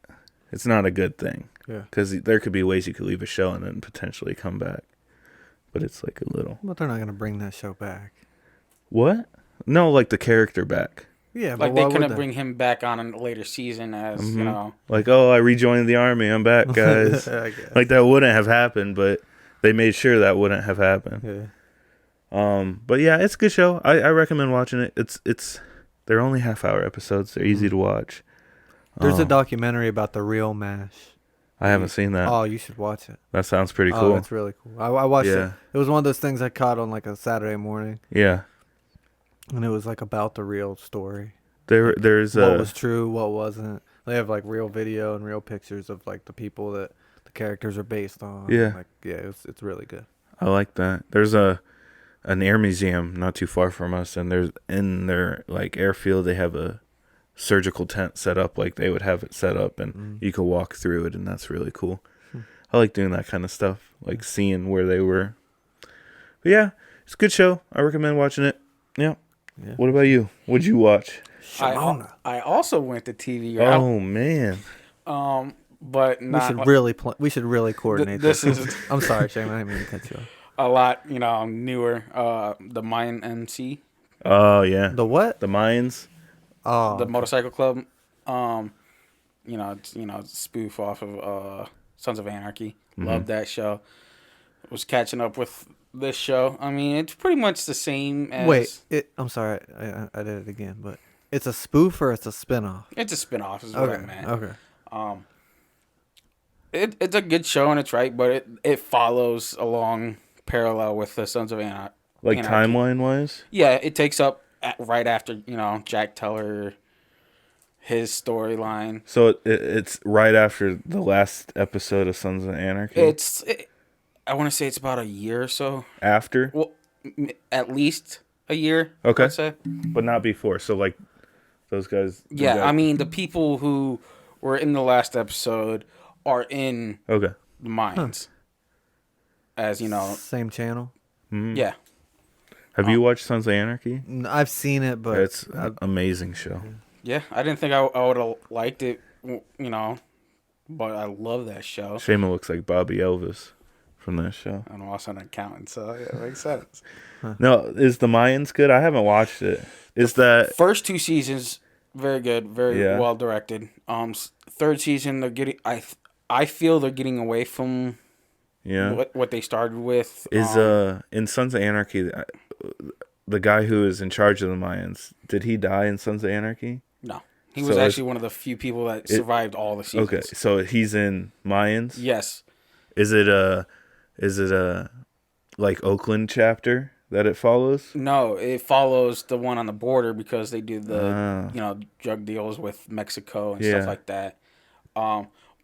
It's not a good thing. Yeah. Because there could be ways you could leave a show and then potentially come back, but it's like a little. But they're not gonna bring that show back. What? No, like the character back. Yeah, but Like why they would couldn't bring him back on a later season as Like, oh, I rejoined the army. I'm back, guys. I guess. Like that wouldn't have happened, but they made sure that wouldn't have happened. Yeah. But yeah, it's a good show. I recommend watching it. It's they're only half-hour episodes. They're easy to watch. There's a documentary about the real MASH. I haven't seen that. Oh, you should watch it. That sounds pretty Oh, cool. it's really cool. I watched Yeah. it. It was one of those things I caught on like a Saturday morning, Yeah. and it was like about the real story. There's What was true, what wasn't. They have like real video and real pictures of like the people that the characters are based on. Yeah. Like it's really good. I like that. There's a an air museum not too far from us, and there's in their like airfield they have a surgical tent set up like they would have it set up, and you could walk through it, and that's really cool. I like doing that kind of stuff, like seeing where they were. But yeah, it's a good show. I recommend watching it. Yeah. What about you? What'd you watch? I also went to TV. Oh man. But not. We should really coordinate this. I'm sorry, Shane. I didn't mean to cut you off. A lot, newer. The Mayan MC. Oh yeah. The what? The Mayans. Oh, The motorcycle club. It's spoof off of Sons of Anarchy. Love that show. Was catching up with this show. I mean, it's pretty much the same as. Wait, I'm sorry. I did it again, but it's a spoof or it's a spinoff? It's a spinoff, is what I meant. Okay. It's a good show and it's right, but it follows along parallel with the Sons of Anarchy. Like timeline wise? Yeah, it takes up right after, Jack Teller, his storyline. So it's right after the last episode of Sons of Anarchy? I want to say it's about a year or so. After? Well, at least a year, okay. I'd say. But not before. So, like, those guys... Yeah, I mean, the people who were in the last episode are in the Mayans. As, Same channel? Yeah. Have you watched Sons of Anarchy? I've seen it, but... It's an amazing show. Yeah, I didn't think I would have liked it, but I love that show. Shayma looks like Bobby Elvis from that show. I'm also an accountant, so yeah, it makes sense. No, is the Mayans good? I haven't watched it. Is that... First 2 seasons, very good, very well directed. Third season, they're getting... I feel they're getting away from what they started with. Is in Sons of Anarchy, the guy who is in charge of the Mayans, did he die in Sons of Anarchy? No. He was actually one of the few people that survived all the seasons. Okay, so he's in Mayans? Yes. Is it a like Oakland chapter that it follows? No, it follows the one on the border because they do the drug deals with Mexico and stuff like that.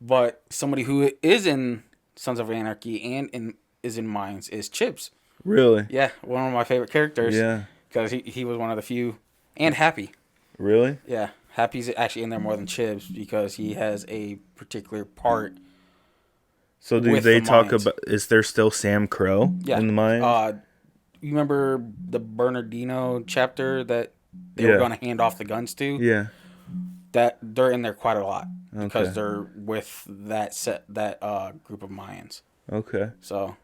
But somebody who is in Sons of Anarchy and is in Mayans is Chips. Really? Yeah, one of my favorite characters. Yeah. Because he was one of the few. And Happy. Really? Yeah. Happy's actually in there more than Chips because he has a particular part. So do they talk about... Is there still Sam Crow in the Mayans? You remember the Bernardino chapter that they were going to hand off the guns to? Yeah. That they're in there quite a lot because they're with that group of Mayans. Okay. So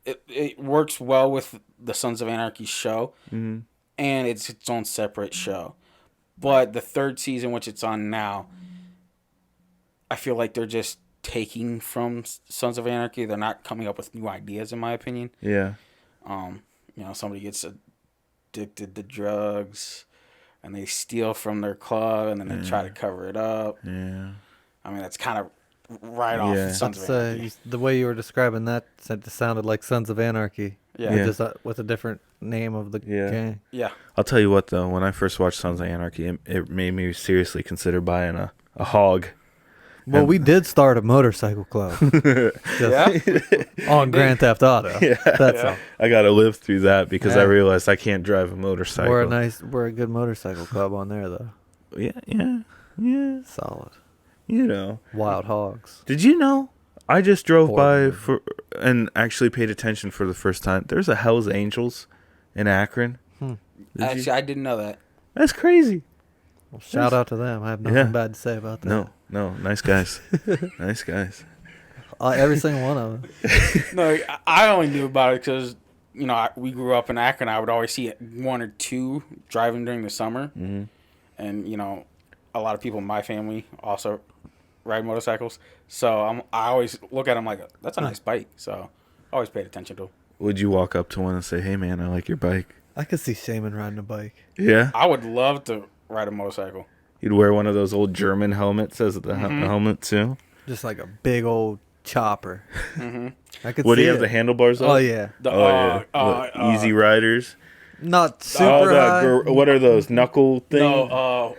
it works well with the Sons of Anarchy show, and it's its own separate show. But the third season, which it's on now, I feel like they're just taking from Sons of Anarchy. They're not coming up with new ideas, in my opinion. Yeah. Somebody gets addicted to drugs, and they steal from their club, and then they try to cover it up. Yeah. I mean, that's kind of right off Sons of Anarchy. The way you were describing that sounded like Sons of Anarchy. Yeah. Just with a different name of the gang. Yeah. I'll tell you what, though. When I first watched Sons of Anarchy, it made me seriously consider buying a hog. Well, we did start a motorcycle club. On Grand Theft Auto. Yeah. That's all. I got to live through that because I realized I can't drive a motorcycle. We're a good motorcycle club on there, though. Yeah. Solid. Wild hogs. Did you know? I just drove by and actually paid attention for the first time. There's a Hell's Angels in Akron. Actually, I didn't know that. That's crazy. Well, shout out to them. I have nothing bad to say about that. No, nice guys. Nice guys. Every single one of them. No, I only knew about it because, we grew up in Akron. I would always see one or two driving during the summer. Mm-hmm. And, a lot of people in my family also ride motorcycles. So I always look at them like, that's a nice bike. So I always paid attention to them. Would you walk up to one and say, hey, man, I like your bike? I could see Shaman riding a bike. Yeah? I would love to ride a motorcycle. You'd wear one of those old German helmets as the helmet, too? Just like a big old chopper. Mm-hmm. I could What, see do you have the handlebars on? Oh, yeah. Easy Riders? Not super high. What are those, knuckle things? No,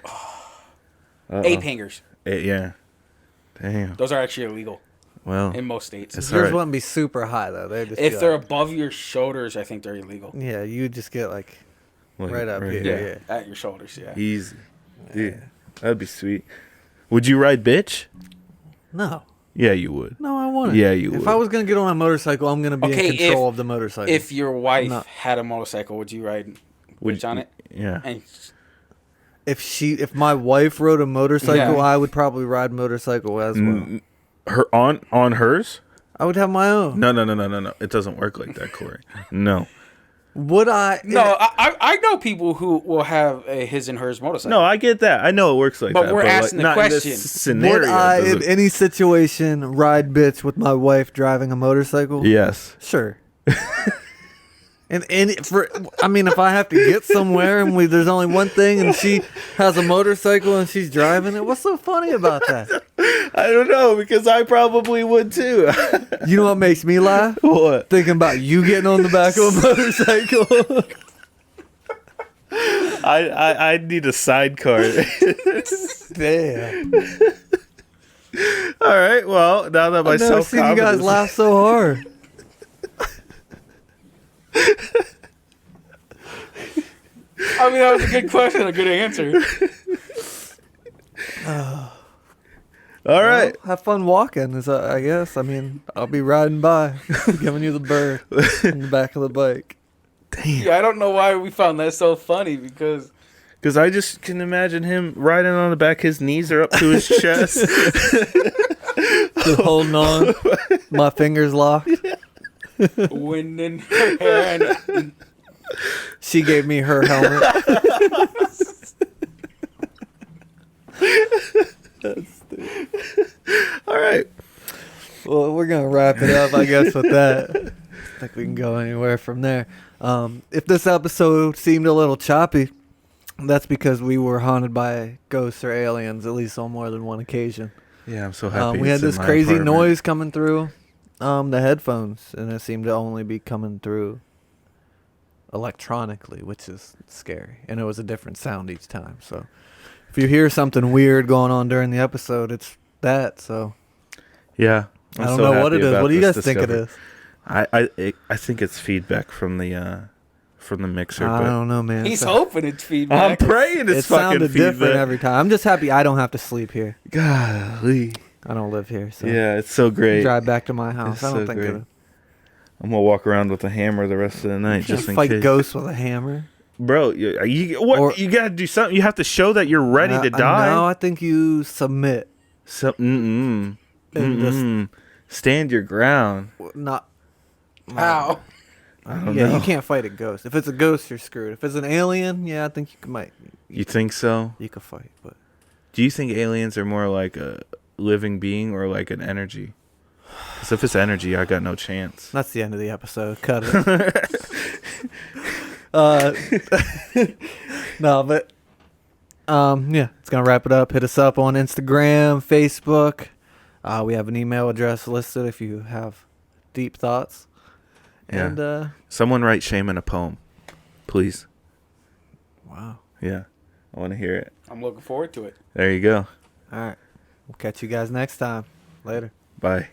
ape hangers. Yeah. Damn. Those are actually illegal. Well, in most states. it's Yours alright. wouldn't be super high though. They'd just If be they're like, above your shoulders, I think they're illegal. yeah, you just get like Like, right up here. here. Yeah. At your shoulders, yeah. Easy. Dude, that'd be sweet. Would you ride bitch? No, Yeah, you would. no, I wouldn't. Yeah, you If would. I was gonna get on a motorcycle, I'm gonna be Okay, in control of the motorcycle. If your wife No. had a motorcycle, would you ride Would bitch on it? Yeah. And if my wife rode a motorcycle, Yeah. I would probably ride motorcycle as well. Her on hers? I would have my own. No. It doesn't work like that, Corey. No. Would I? no, I know people who will have a his and hers motorcycle. No, I get that. I know it works like But that. we're asking the not in question. this scenario. Would I, does in it- any situation, ride bitch with my wife driving a motorcycle? Yes. Sure. And if I have to get somewhere and there's only one thing and she has a motorcycle and she's driving it, what's so funny about that? I don't know, because I probably would too. You know what makes me laugh? What? Thinking about you getting on the back of a motorcycle. I need a sidecar. Damn. All right. Well, now that my I've never seen you guys self-confidence. laugh so hard. I mean, that was a good question, a good answer. All right. Well, have fun walking, I guess. I mean, I'll be riding by, giving you the bird on the back of the bike. Yeah, I don't know why we found that so funny because Because I just can imagine him riding on the back. His knees are up to his chest. Just holding on. My fingers locked. wind in her hair and She gave me her helmet. All right. Well, we're going to wrap it up, I guess, with that. I think we can go anywhere from there. If this episode seemed a little choppy, that's because we were haunted by ghosts or aliens, at least on more than one occasion. Yeah, I'm so happy. We had it's in this my crazy apartment. noise coming through the headphones, and it seemed to only be coming through electronically, which is scary. And it was a different sound each time. So if you hear something weird going on during the episode, it's that. So Yeah. I don't know what it is. What do you guys think it is? I think it's feedback from the mixer. I but don't know, man. he's So- hoping it's feedback. I'm praying It it's fucking sounded feedback. different every time. I'm just happy I don't have to sleep here. Golly. I don't live here, so Yeah, it's so great. drive back to my house. It's I don't so think great. it. I'm gonna walk around with a hammer the rest of the night, just in fight case. ghosts with a hammer. Bro, you Or- you gotta do something. You have to show that you're ready to die. No, I think you submit. And just stand your ground. Not. How? I don't Yeah, know. you can't fight a ghost. If it's a ghost, you're screwed. If it's an alien, yeah, I think You think so? you could fight. But Do you think aliens are more like a living being or like an energy? Because if it's energy, I got no chance. that's the end of the episode. Cut it. uh, no, but yeah, it's gonna wrap it up. Hit us up on Instagram, Facebook. We have an email address listed if you have deep thoughts. Yeah. And Someone write Shaman a poem, please. wow. Yeah, I want to hear it. I'm looking forward to it. There you go. All right. We'll catch you guys next time. Later. Bye.